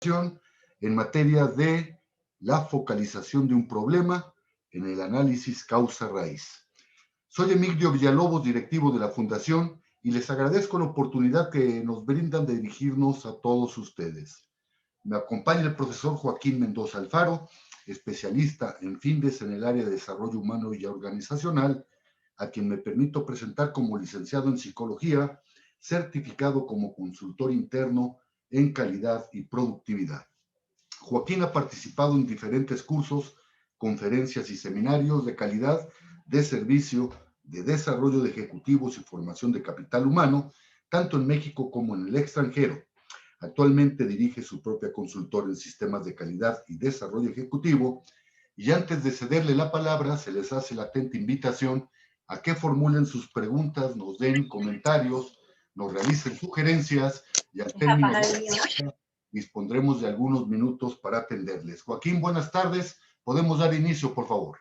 en materia de la focalización de un problema en el análisis causa-raíz. Soy Emilio Villalobos, directivo de la Fundación, y les agradezco la oportunidad que nos brindan de dirigirnos a todos ustedes. Me acompaña el profesor Joaquín Mendoza Alfaro, especialista en FINDES en el área de desarrollo humano y organizacional, a quien me permito presentar como licenciado en psicología, certificado como consultor interno en calidad y productividad. Joaquín ha participado en diferentes cursos, conferencias y seminarios de calidad, de servicio, de desarrollo de ejecutivos y formación de capital humano, tanto en México como en el extranjero. Actualmente dirige su propia consultora en sistemas de calidad y desarrollo ejecutivo. Y antes de cederle la palabra, se les hace la atenta invitación a que formulen sus preguntas, nos den comentarios, nos realicen sugerencias y al término de dispondremos de algunos minutos para atenderles. Joaquín, buenas tardes. ¿Podemos dar inicio, por favor?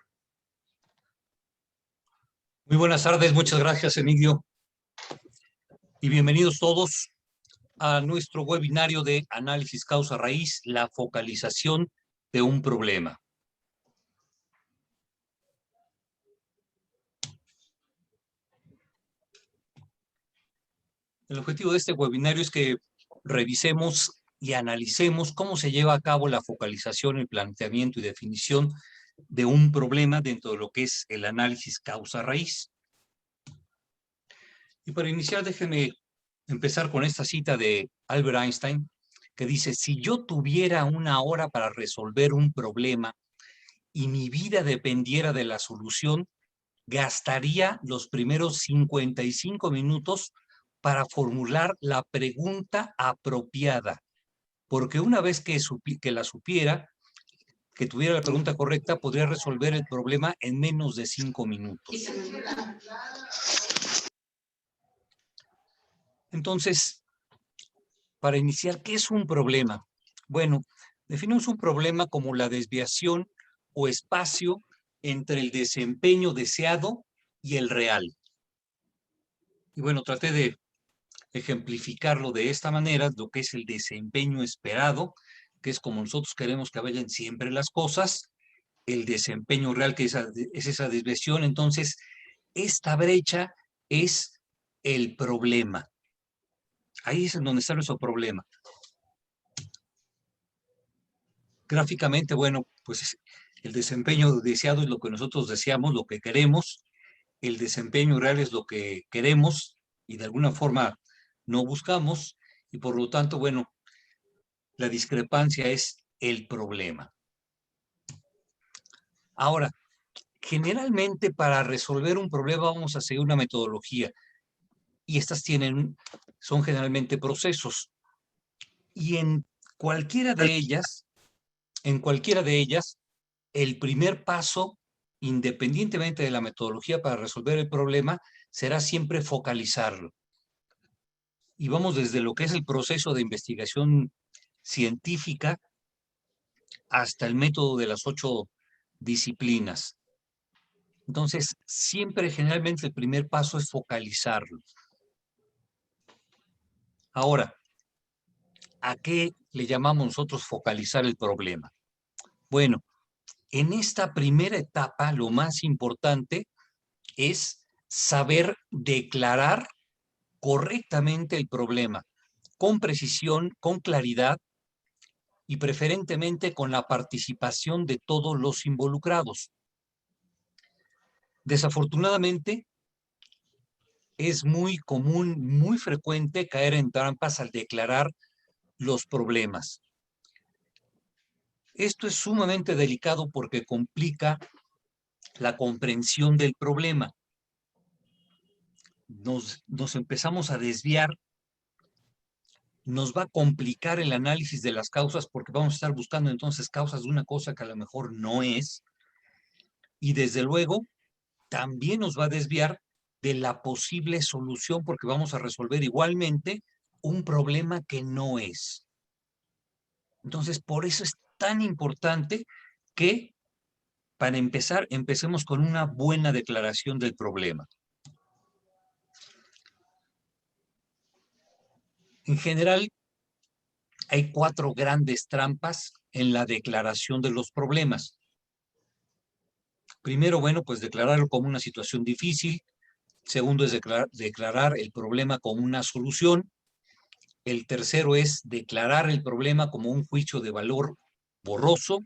Muy buenas tardes, muchas gracias, Emilio. Y bienvenidos todos a nuestro webinario de análisis causa-raíz, la focalización de un problema. El objetivo de este webinario es que revisemos y analicemos cómo se lleva a cabo la focalización, el planteamiento y definición de un problema dentro de lo que es el análisis causa-raíz. Y para iniciar, déjenme empezar con esta cita de Albert Einstein, que dice: si yo tuviera una hora para resolver un problema y mi vida dependiera de la solución, gastaría los primeros 55 minutos para formular la pregunta apropiada, porque una vez que la supiera, que tuviera la pregunta correcta, podría resolver el problema en menos de 5 minutos. Entonces, para iniciar, ¿qué es un problema? Bueno, definimos un problema como la desviación o espacio entre el desempeño deseado y el real. Y bueno, traté de ejemplificarlo de esta manera, lo que es el desempeño esperado, que es como nosotros queremos que vayan siempre las cosas, el desempeño real, que es esa desviación. Entonces, esta brecha es el problema. Ahí es en donde está nuestro problema. Gráficamente, bueno, pues el desempeño deseado es lo que nosotros deseamos, lo que queremos. El desempeño real es lo que queremos y de alguna forma no buscamos. Y por lo tanto, bueno, la discrepancia es el problema. Ahora, generalmente para resolver un problema vamos a seguir una metodología. Y estas son generalmente procesos. Y en cualquiera de ellas, el primer paso, independientemente de la metodología para resolver el problema, será siempre focalizarlo. Y vamos desde lo que es el proceso de investigación científica hasta el método de las 8 disciplinas. Entonces, siempre, generalmente, el primer paso es focalizarlo. Ahora, ¿a qué le llamamos nosotros focalizar el problema? Bueno, en esta primera etapa, lo más importante es saber declarar correctamente el problema, con precisión, con claridad y preferentemente con la participación de todos los involucrados. Desafortunadamente, es muy común, muy frecuente caer en trampas al declarar los problemas. Esto es sumamente delicado porque complica la comprensión del problema. Nos empezamos a desviar, nos va a complicar el análisis de las causas porque vamos a estar buscando entonces causas de una cosa que a lo mejor no es. Y desde luego, también nos va a desviar de la posible solución porque vamos a resolver igualmente un problema que no es. Entonces, por eso es tan importante que, para empezar, empecemos con una buena declaración del problema. En general, hay 4 grandes trampas en la declaración de los problemas. Primero, bueno, pues declararlo como una situación difícil. Segundo es declarar el problema como una solución. El tercero es declarar el problema como un juicio de valor borroso,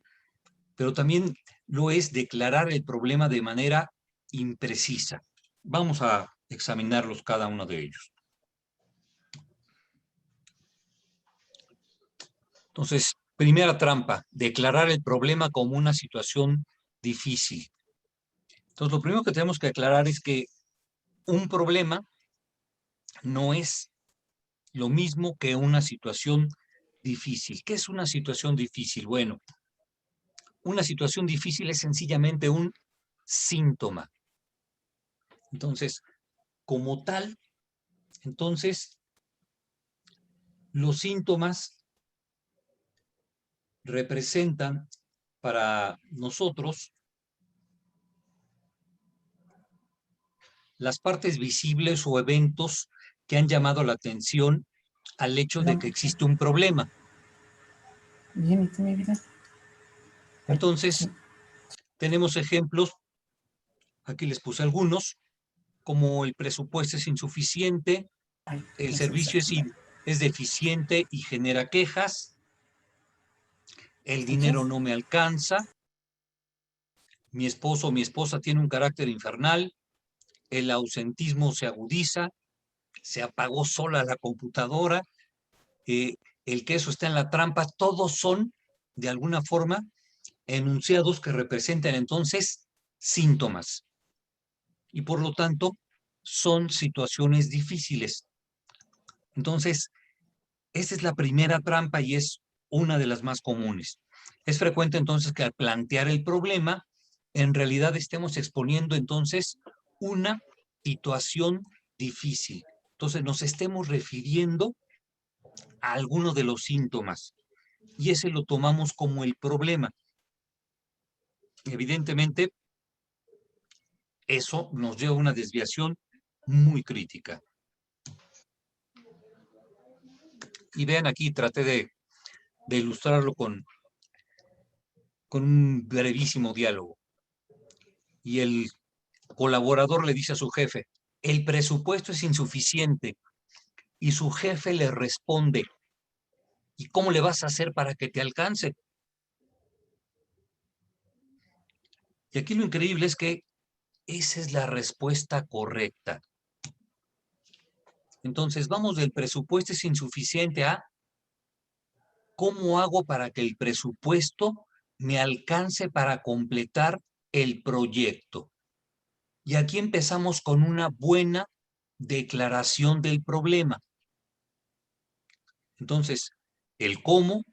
pero también lo es declarar el problema de manera imprecisa. Vamos a examinarlos cada uno de ellos. Entonces, primera trampa, declarar el problema como una situación difícil. Entonces, lo primero que tenemos que aclarar es que un problema no es lo mismo que una situación difícil. ¿Qué es una situación difícil? Bueno, una situación difícil es sencillamente un síntoma. Entonces, como tal, entonces, los síntomas representan para nosotros las partes visibles o eventos que han llamado la atención al hecho de que existe un problema. Entonces, tenemos ejemplos, aquí les puse algunos, como el presupuesto es insuficiente, el servicio es deficiente y genera quejas, el dinero no me alcanza, mi esposo o mi esposa tiene un carácter infernal, el ausentismo se agudiza, se apagó sola la computadora, el queso está en la trampa, todos son, de alguna forma, enunciados que representan entonces síntomas. Y por lo tanto, son situaciones difíciles. Entonces, esa es la primera trampa y es una de las más comunes. Es frecuente entonces que al plantear el problema, en realidad estemos exponiendo entonces una situación difícil. Entonces nos estemos refiriendo a alguno de los síntomas y ese lo tomamos como el problema. Evidentemente, eso nos lleva a una desviación muy crítica. Y vean aquí, traté de ilustrarlo con un brevísimo diálogo. Y el colaborador le dice a su jefe, el presupuesto es insuficiente. Y su jefe le responde, ¿y cómo le vas a hacer para que te alcance? Y aquí lo increíble es que esa es la respuesta correcta. Entonces vamos del presupuesto es insuficiente a ¿cómo hago para que el presupuesto me alcance para completar el proyecto? Y aquí empezamos con una buena declaración del problema. Entonces, el cómo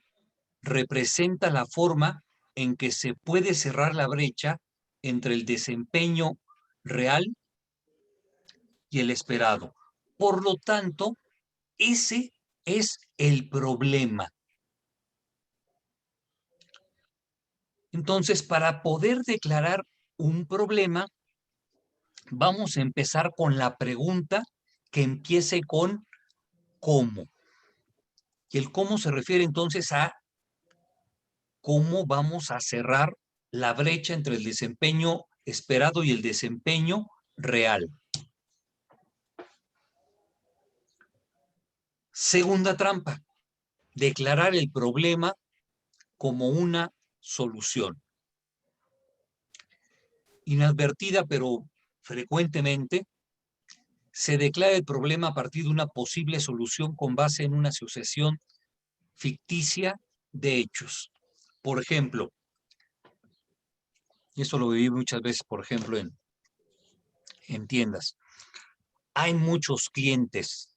representa la forma en que se puede cerrar la brecha entre el desempeño real y el esperado. Por lo tanto, ese es el problema. Entonces, para poder declarar un problema, vamos a empezar con la pregunta que empiece con ¿cómo? Y el cómo se refiere entonces a cómo vamos a cerrar la brecha entre el desempeño esperado y el desempeño real. Segunda trampa, declarar el problema como una solución. Inadvertida, pero frecuentemente, se declara el problema a partir de una posible solución con base en una asociación ficticia de hechos. Por ejemplo, y esto lo viví muchas veces, por ejemplo, en tiendas. Hay muchos clientes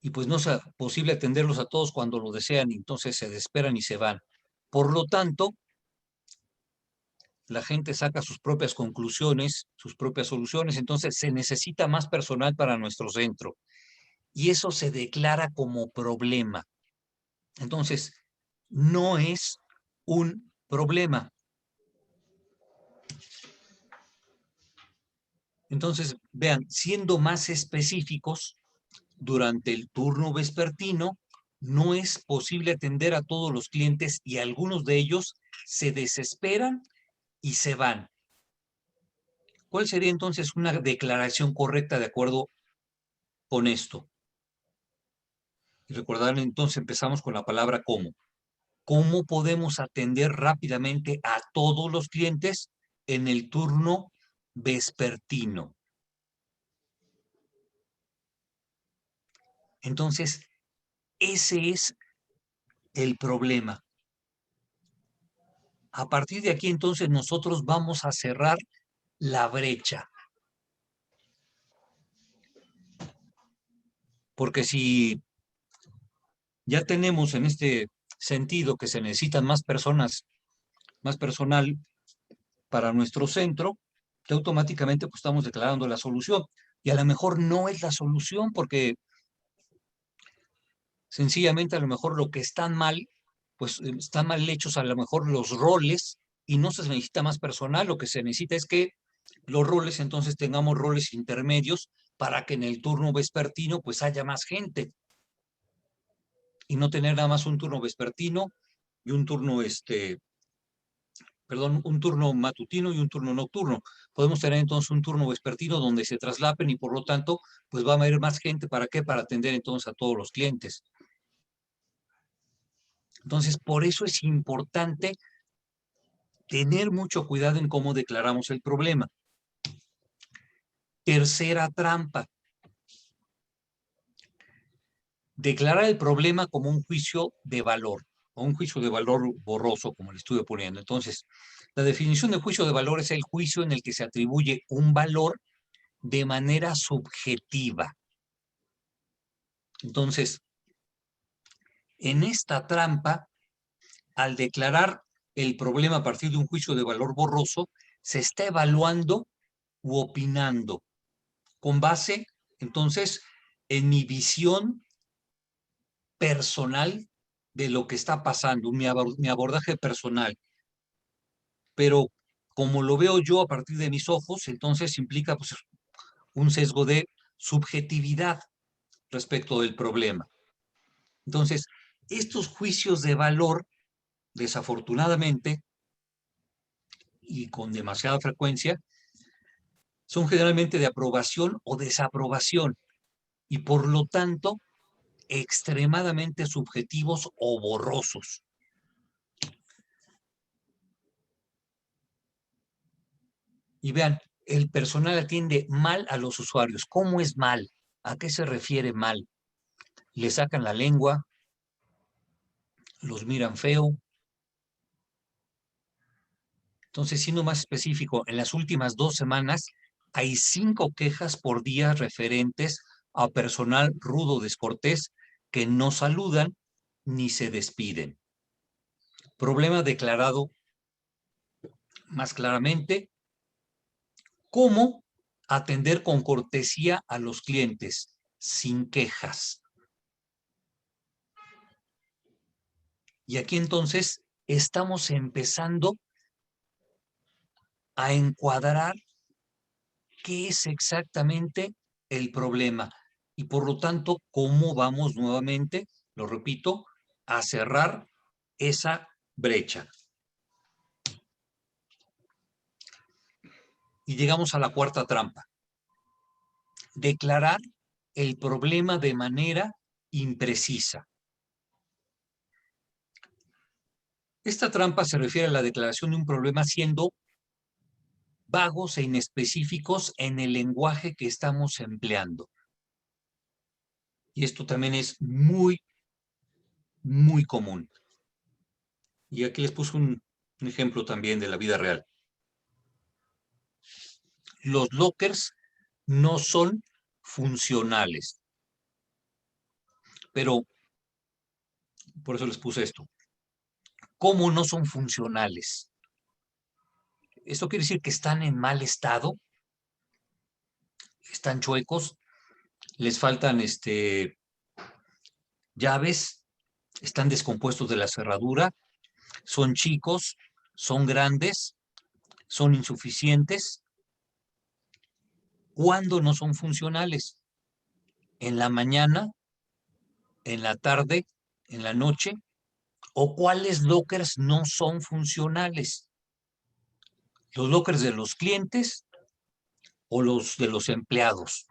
y pues no es posible atenderlos a todos cuando lo desean, y entonces se desesperan y se van. Por lo tanto, la gente saca sus propias conclusiones, sus propias soluciones, entonces se necesita más personal para nuestro centro. Y eso se declara como problema. Entonces, no es un problema. Entonces, vean, siendo más específicos, durante el turno vespertino no es posible atender a todos los clientes y algunos de ellos se desesperan y se van. ¿Cuál sería entonces una declaración correcta de acuerdo con esto? Y recordar entonces empezamos con la palabra cómo. ¿Cómo podemos atender rápidamente a todos los clientes en el turno vespertino? Entonces, ese es el problema. A partir de aquí, entonces, nosotros vamos a cerrar la brecha. Porque si ya tenemos en este sentido que se necesitan más personas, más personal para nuestro centro, que automáticamente pues, estamos declarando la solución. Y a lo mejor no es la solución porque sencillamente a lo mejor lo que están mal, pues están mal hechos a lo mejor los roles y no se necesita más personal, lo que se necesita es que los roles, entonces tengamos roles intermedios para que en el turno vespertino pues haya más gente y no tener nada más un turno vespertino y un turno un turno matutino y un turno nocturno. Podemos tener entonces un turno vespertino donde se traslapen y por lo tanto, pues va a haber más gente. ¿Para qué? Para atender entonces a todos los clientes. Entonces, por eso es importante tener mucho cuidado en cómo declaramos el problema. Tercera trampa. Declarar el problema como un juicio de valor o un juicio de valor borroso, como le estuve poniendo. Entonces, la definición de juicio de valor es el juicio en el que se atribuye un valor de manera subjetiva. Entonces, en esta trampa, al declarar el problema a partir de un juicio de valor borroso, se está evaluando u opinando con base, entonces, en mi visión personal de lo que está pasando, mi abordaje personal. Pero como lo veo yo a partir de mis ojos, entonces implica pues, un sesgo de subjetividad respecto del problema. Entonces, estos juicios de valor, desafortunadamente, y con demasiada frecuencia, son generalmente de aprobación o desaprobación, y por lo tanto, extremadamente subjetivos o borrosos. Y vean, el personal atiende mal a los usuarios. ¿Cómo es mal? ¿A qué se refiere mal? Le sacan la lengua, los miran feo. Entonces, siendo más específico, en las últimas 2 semanas hay 5 quejas por día referentes a personal rudo descortés que no saludan ni se despiden. Problema declarado más claramente, ¿cómo atender con cortesía a los clientes sin quejas? Y aquí entonces estamos empezando a encuadrar qué es exactamente el problema y por lo tanto cómo vamos nuevamente, lo repito, a cerrar esa brecha. Y llegamos a la cuarta trampa. Declarar el problema de manera imprecisa. Esta trampa se refiere a la declaración de un problema siendo vagos e inespecíficos en el lenguaje que estamos empleando. Y esto también es muy, muy común. Y aquí les puse un ejemplo también de la vida real. Los lockers no son funcionales. Pero, por eso les puse esto. ¿Cómo no son funcionales? Esto quiere decir que están en mal estado, están chuecos, les faltan llaves, están descompuestos de la cerradura, son chicos, son grandes, son insuficientes. ¿Cuándo no son funcionales? En la mañana, en la tarde en la noche, o cuáles lockers no son funcionales. Los lockers de los clientes o los de los empleados.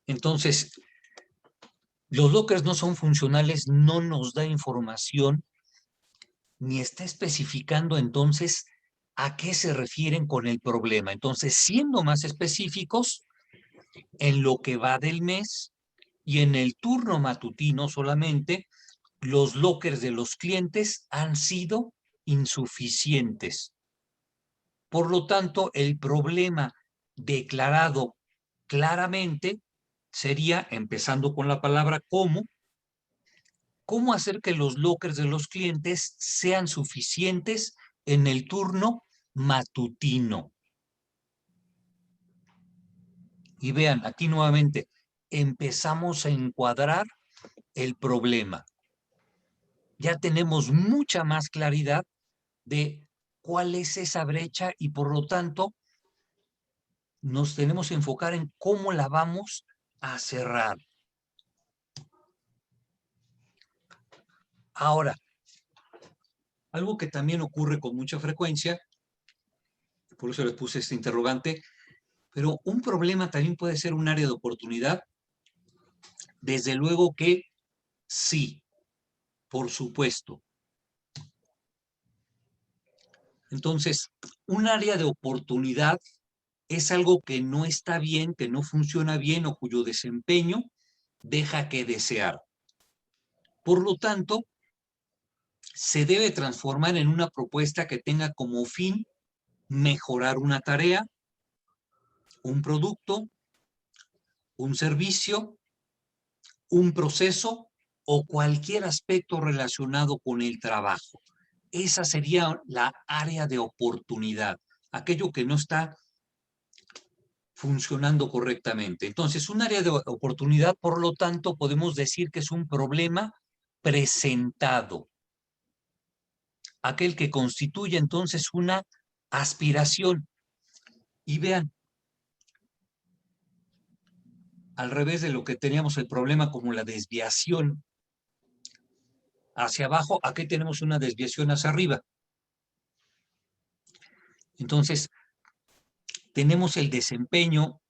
Entonces, los lockers no son funcionales, no nos da información, ni está especificando entonces a qué se refieren con el problema. Entonces, siendo más específicos, en lo que va del mes y en el turno matutino solamente, los lockers de los clientes han sido insuficientes. Por lo tanto, el problema declarado claramente sería, empezando con la palabra cómo hacer que los lockers de los clientes sean suficientes en el turno matutino. Y vean, aquí nuevamente empezamos a encuadrar el problema. Ya tenemos mucha más claridad de cuál es esa brecha y por lo tanto nos tenemos que enfocar en cómo la vamos a cerrar. Ahora, algo que también ocurre con mucha frecuencia, por eso les puse este interrogante, pero un problema también puede ser un área de oportunidad. Desde luego que sí, por supuesto. Entonces, un área de oportunidad es algo que no está bien, que no funciona bien o cuyo desempeño deja que desear. Por lo tanto, se debe transformar en una propuesta que tenga como fin mejorar una tarea, un producto, un servicio, un proceso o cualquier aspecto relacionado con el trabajo. Esa sería la área de oportunidad, aquello que no está funcionando correctamente. Entonces, un área de oportunidad, por lo tanto, podemos decir que es un problema presentado, aquel que constituye entonces una aspiración. Y vean, al revés de lo que teníamos el problema como la desviación hacia abajo, aquí tenemos una desviación hacia arriba. Entonces, tenemos el desempeño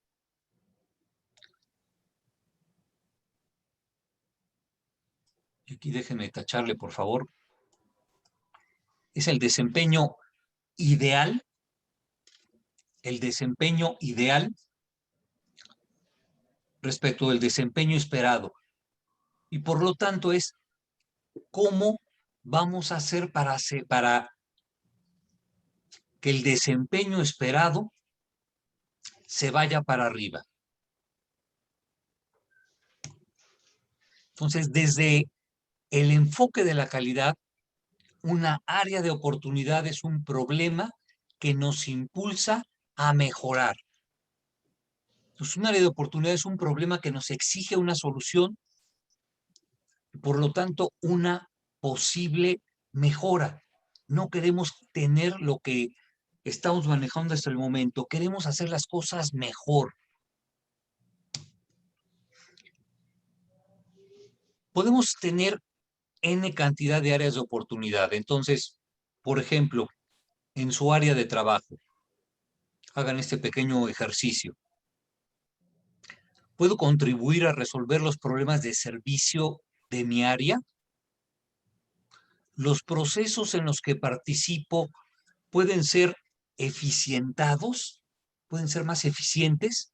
aquí déjenme tacharle, por favor, es el desempeño ideal respecto del desempeño esperado. Y por lo tanto es cómo vamos a hacer para que el desempeño esperado se vaya para arriba. Entonces, desde el enfoque de la calidad, una área de oportunidad es un problema que nos impulsa a mejorar. Entonces, un área de oportunidad es un problema que nos exige una solución y por lo tanto una posible mejora. No queremos tener lo que estamos manejando hasta el momento, queremos hacer las cosas mejor. Podemos tener N cantidad de áreas de oportunidad. Entonces, por ejemplo, en su área de trabajo, hagan este pequeño ejercicio. ¿Puedo contribuir a resolver los problemas de servicio de mi área? ¿Los procesos en los que participo pueden ser eficientados? ¿Pueden ser más eficientes?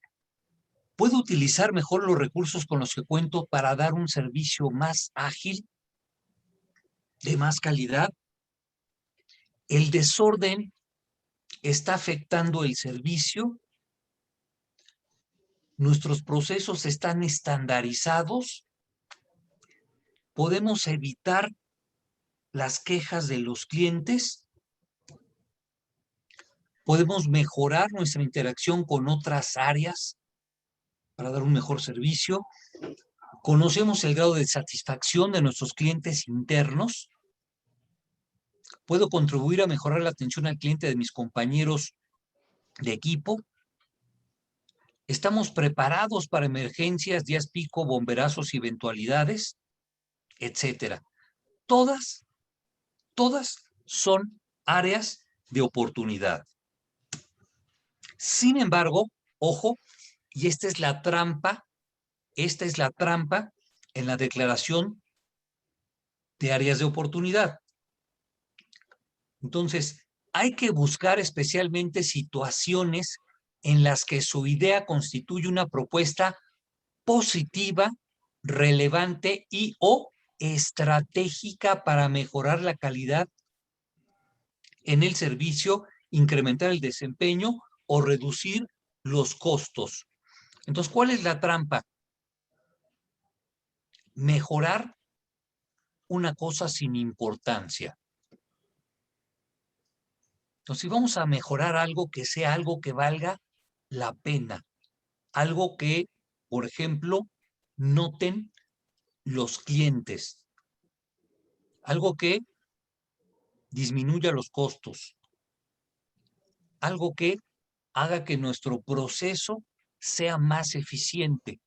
¿Puedo utilizar mejor los recursos con los que cuento para dar un servicio más ágil, de más calidad? ¿El desorden está afectando el servicio? ¿Nuestros procesos están estandarizados? ¿Podemos evitar las quejas de los clientes? ¿Podemos mejorar nuestra interacción con otras áreas para dar un mejor servicio? ¿Conocemos el grado de satisfacción de nuestros clientes internos? ¿Puedo contribuir a mejorar la atención al cliente de mis compañeros de equipo? ¿Estamos preparados para emergencias, días pico, bomberazos y eventualidades? Etcétera. Todas son áreas de oportunidad. Sin embargo, ojo, y esta es la trampa en la declaración de áreas de oportunidad. Entonces, hay que buscar especialmente situaciones en las que su idea constituye una propuesta positiva, relevante y o estratégica para mejorar la calidad en el servicio, incrementar el desempeño o reducir los costos. Entonces, ¿cuál es la trampa? Mejorar una cosa sin importancia. Entonces, si vamos a mejorar algo, que sea algo que valga la pena, algo que, por ejemplo, noten los clientes, algo que disminuya los costos, algo que haga que nuestro proceso sea más eficiente.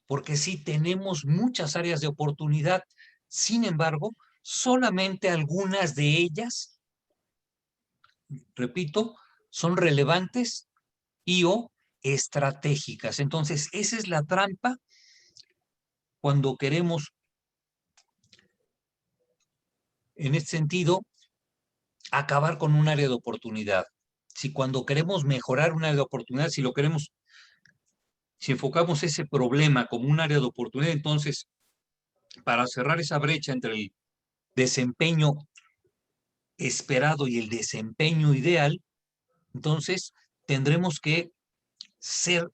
Porque sí tenemos muchas áreas de oportunidad, sin embargo, solamente algunas de ellas, repito, son relevantes y o estratégicas. Entonces, esa es la trampa cuando queremos, en este sentido, acabar con un área de oportunidad. Si cuando queremos mejorar un área de oportunidad, si enfocamos ese problema como un área de oportunidad, entonces, para cerrar esa brecha entre el desempeño esperado y el desempeño ideal, entonces tendremos que ser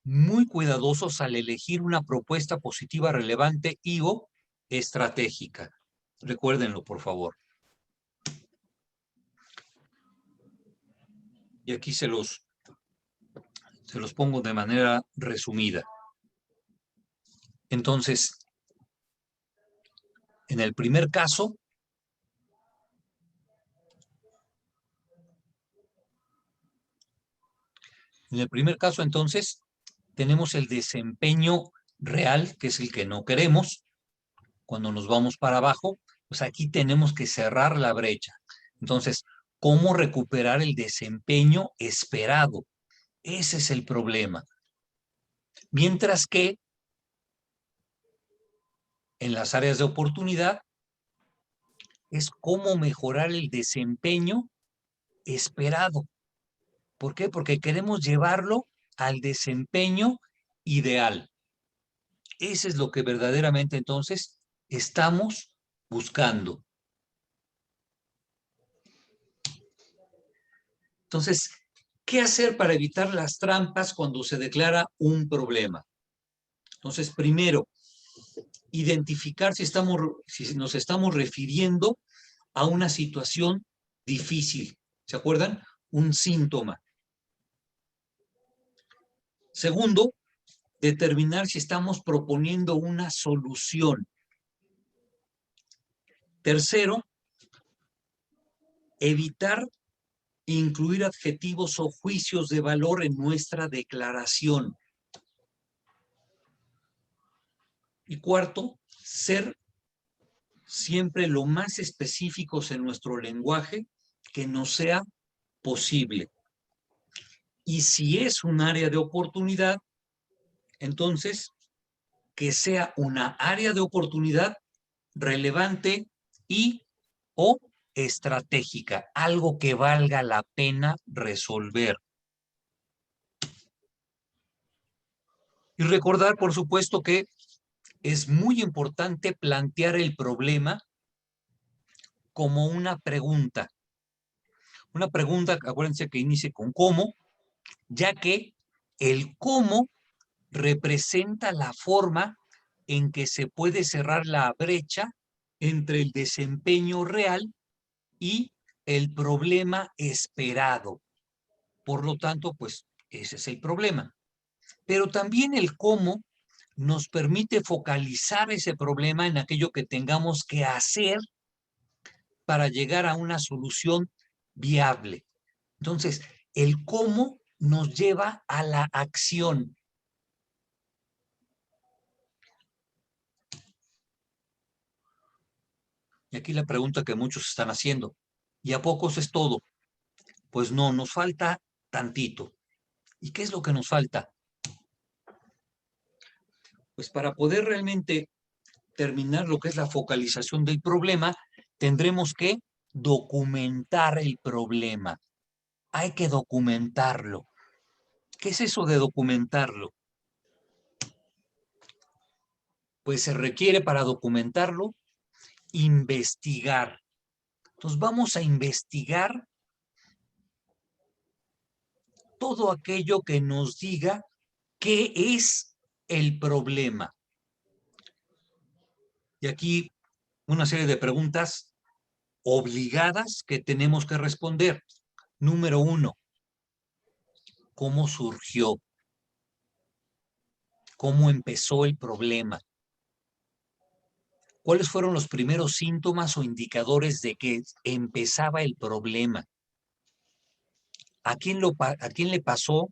muy cuidadosos al elegir una propuesta positiva, relevante y o estratégica. Recuérdenlo, por favor. Y aquí se los pongo de manera resumida. Entonces, en el primer caso, entonces, tenemos el desempeño real, que es el que no queremos. Cuando nos vamos para abajo, pues aquí tenemos que cerrar la brecha. Entonces, ¿cómo recuperar el desempeño esperado? Ese es el problema. Mientras que en las áreas de oportunidad es cómo mejorar el desempeño esperado. ¿Por qué? Porque queremos llevarlo al desempeño ideal. Ese es lo que verdaderamente entonces estamos buscando. Entonces, ¿qué hacer para evitar las trampas cuando se declara un problema? Entonces, primero, identificar si nos estamos refiriendo a una situación difícil. ¿Se acuerdan? Un síntoma. Segundo, determinar si estamos proponiendo una solución. Tercero, evitar incluir adjetivos o juicios de valor en nuestra declaración. Y cuarto, ser siempre lo más específicos en nuestro lenguaje que nos sea posible. Y si es un área de oportunidad, entonces que sea una área de oportunidad relevante y o estratégica, algo que valga la pena resolver. Y recordar, por supuesto, que es muy importante plantear el problema como una pregunta. Una pregunta, acuérdense que inicie con cómo, ya que el cómo representa la forma en que se puede cerrar la brecha entre el desempeño real y el problema esperado. Por lo tanto, pues ese es el problema. Pero también el cómo nos permite focalizar ese problema en aquello que tengamos que hacer para llegar a una solución viable. Entonces, el cómo nos lleva a la acción. Y aquí la pregunta que muchos están haciendo, ¿y a pocos es todo? Pues no, nos falta tantito. ¿Y qué es lo que nos falta? Pues para poder realmente terminar lo que es la focalización del problema, tendremos que documentar el problema. Hay que documentarlo. ¿Qué es eso de documentarlo? Pues se requiere para documentarlo investigar. Entonces vamos a investigar todo aquello que nos diga qué es el problema. Y aquí una serie de preguntas obligadas que tenemos que responder. Número 1, ¿cómo surgió? ¿Cómo empezó el problema? ¿Cuáles fueron los primeros síntomas o indicadores de que empezaba el problema? ¿A quién le pasó,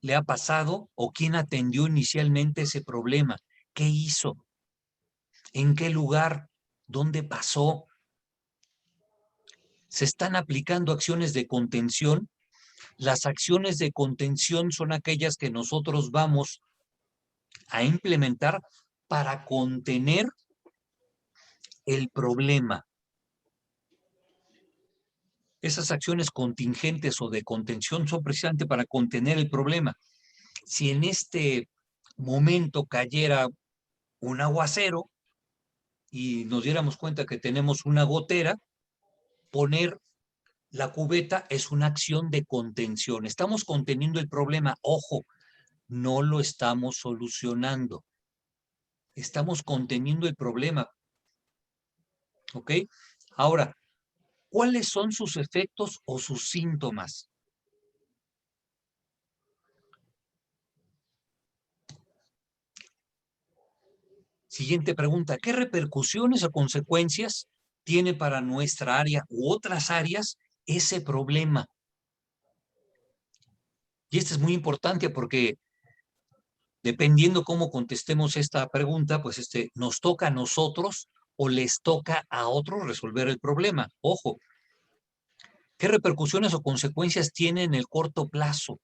le ha pasado o quién atendió inicialmente ese problema? ¿Qué hizo? ¿En qué lugar? ¿Dónde pasó? ¿Se están aplicando acciones de contención? Las acciones de contención son aquellas que nosotros vamos a implementar para contener el problema. Esas acciones contingentes o de contención son precisamente para contener el problema. Si en este momento cayera un aguacero y nos diéramos cuenta que tenemos una gotera, poner la cubeta es una acción de contención. Estamos conteniendo el problema. Ojo, no lo estamos solucionando. Estamos conteniendo el problema. ¿Ok? Ahora, ¿cuáles son sus efectos o sus síntomas? Siguiente pregunta, ¿qué repercusiones o consecuencias tiene para nuestra área u otras áreas ese problema? Y esto es muy importante porque dependiendo cómo contestemos esta pregunta, pues nos toca a nosotros o les toca a otros resolver el problema. Ojo, ¿qué repercusiones o consecuencias tiene en el corto plazo?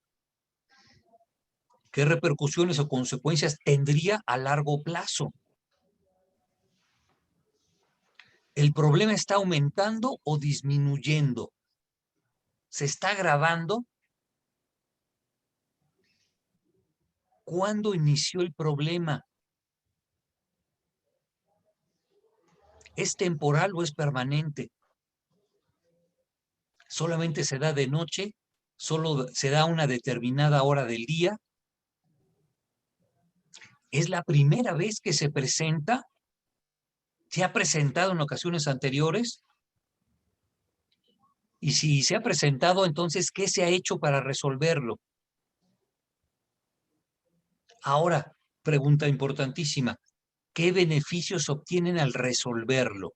¿Qué repercusiones o consecuencias tendría a largo plazo? ¿El problema está aumentando o disminuyendo? ¿Se está agravando? ¿Cuándo inició el problema? ¿Es temporal o es permanente? ¿Solamente se da de noche? ¿Solo se da a una determinada hora del día? ¿Es la primera vez que se presenta? ¿Se ha presentado en ocasiones anteriores? Y si se ha presentado, entonces, ¿qué se ha hecho para resolverlo? Ahora, pregunta importantísima, ¿qué beneficios obtienen al resolverlo?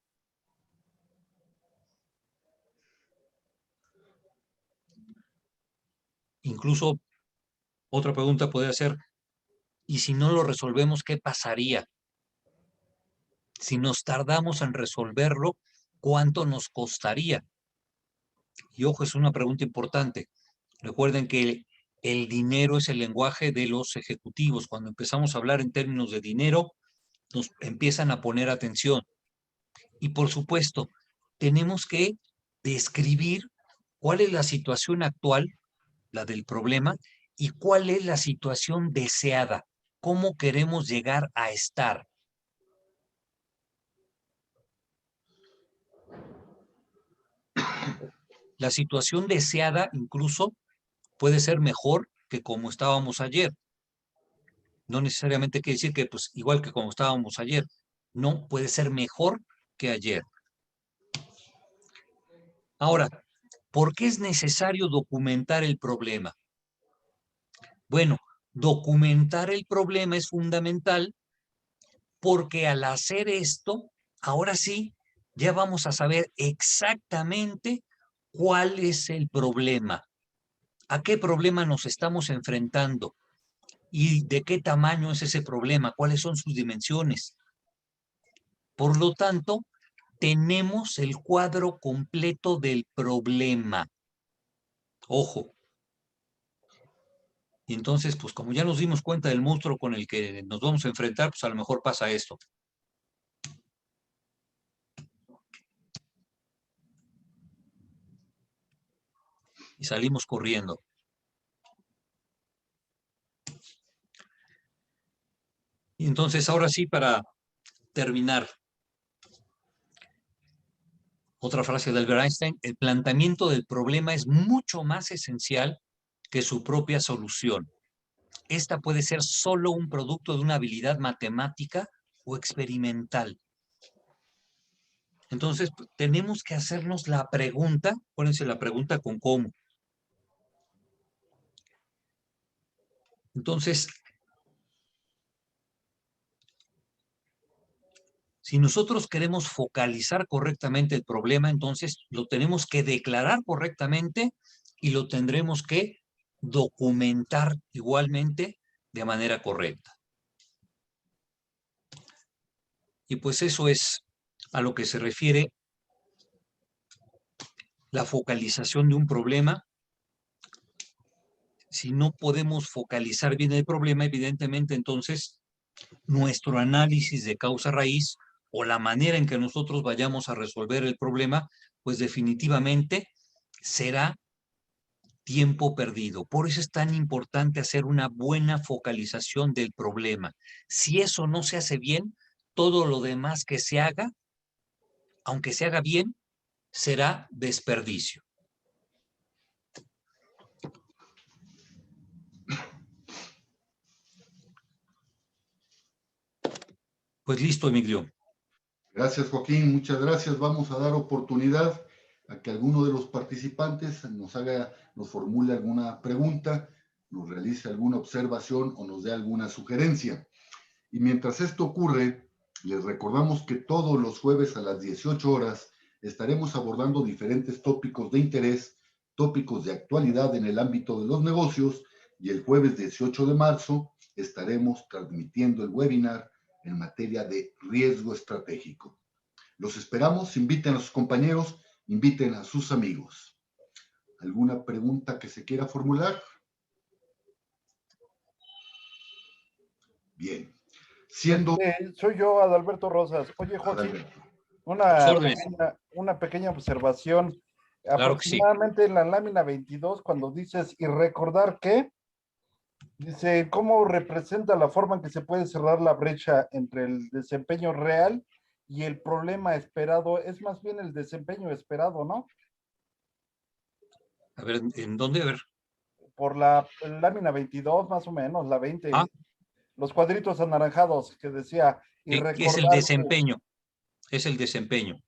Incluso otra pregunta podría ser, ¿y si no lo resolvemos, qué pasaría? Si nos tardamos en resolverlo, ¿cuánto nos costaría? Y ojo, es una pregunta importante. Recuerden que el dinero es el lenguaje de los ejecutivos. Cuando empezamos a hablar en términos de dinero, nos empiezan a poner atención. Y por supuesto, tenemos que describir cuál es la situación actual, la del problema, y cuál es la situación deseada, cómo queremos llegar a estar. La situación deseada incluso puede ser mejor que como estábamos ayer. No necesariamente quiere decir que pues igual que como estábamos ayer. No, puede ser mejor que ayer. Ahora, ¿por qué es necesario documentar el problema? Bueno, documentar el problema es fundamental porque al hacer esto, ahora sí, ya vamos a saber exactamente cuál es el problema. a qué problema nos estamos enfrentando y de qué tamaño es ese problema, cuáles son sus dimensiones. Por lo tanto, tenemos el cuadro completo del problema. Ojo. Y entonces, pues como ya nos dimos cuenta del monstruo con el que nos vamos a enfrentar, pues a lo mejor pasa esto. Y salimos corriendo. Y entonces, ahora sí, para terminar, otra frase de Albert Einstein: el planteamiento del problema es mucho más esencial que su propia solución. Esta puede ser solo un producto de una habilidad matemática o experimental. Entonces, tenemos que hacernos la pregunta, acuérdense la pregunta con cómo. Entonces, si nosotros queremos focalizar correctamente el problema, entonces lo tenemos que declarar correctamente y lo tendremos que documentar igualmente de manera correcta. Y pues eso es a lo que se refiere la focalización de un problema. Si no podemos focalizar bien el problema, evidentemente entonces nuestro análisis de causa raíz o la manera en que nosotros vayamos a resolver el problema, pues definitivamente será tiempo perdido. Por eso es tan importante hacer una buena focalización del problema. Si eso no se hace bien, todo lo demás que se haga, aunque se haga bien, será desperdicio. Pues listo, Emilio. Gracias, Joaquín. Muchas gracias. Vamos a dar oportunidad a que alguno de los participantes nos formule alguna pregunta, nos realice alguna observación o nos dé alguna sugerencia. Y mientras esto ocurre, les recordamos que todos los jueves a las 18 horas estaremos abordando diferentes tópicos de interés, tópicos de actualidad en el ámbito de los negocios, y el jueves 18 de marzo estaremos transmitiendo el webinar en materia de riesgo estratégico. Los esperamos, inviten a sus compañeros, inviten a sus amigos. ¿Alguna pregunta que se quiera formular? Bien. Soy yo, Adalberto Rosas. Oye, Joaquín, una pequeña observación. Claro que sí. Aproximadamente en la lámina 22, cuando dices y recordar que, dice cómo representa la forma en que se puede cerrar la brecha entre el desempeño real y el problema esperado. Es más bien el desempeño esperado, ¿no? A ver, ¿en dónde? A ver. Por la lámina 22, más o menos, la 20. Ah. Los cuadritos anaranjados que decía y recordar. Es el desempeño. Es el desempeño.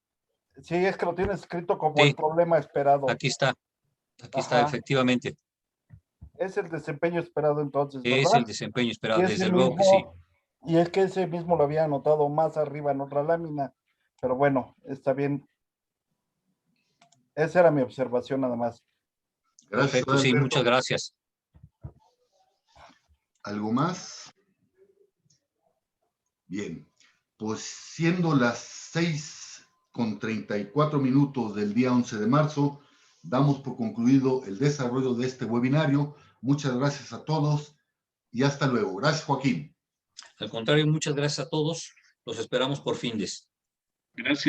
Sí, es que lo tienes escrito como el problema esperado. Aquí está. Aquí está, efectivamente. Es el desempeño esperado entonces, ¿verdad? Es el desempeño esperado, desde luego que sí. Y es que ese mismo lo había anotado más arriba en otra lámina, pero bueno, está bien. Esa era mi observación nada más. Gracias, perfecto, sí, muchas gracias. ¿Algo más? Bien, pues siendo las 6:34 del día 11 de marzo, damos por concluido el desarrollo de este webinario. Muchas gracias a todos y hasta luego. Gracias, Joaquín. Al contrario, muchas gracias a todos. Los esperamos por findes. Gracias.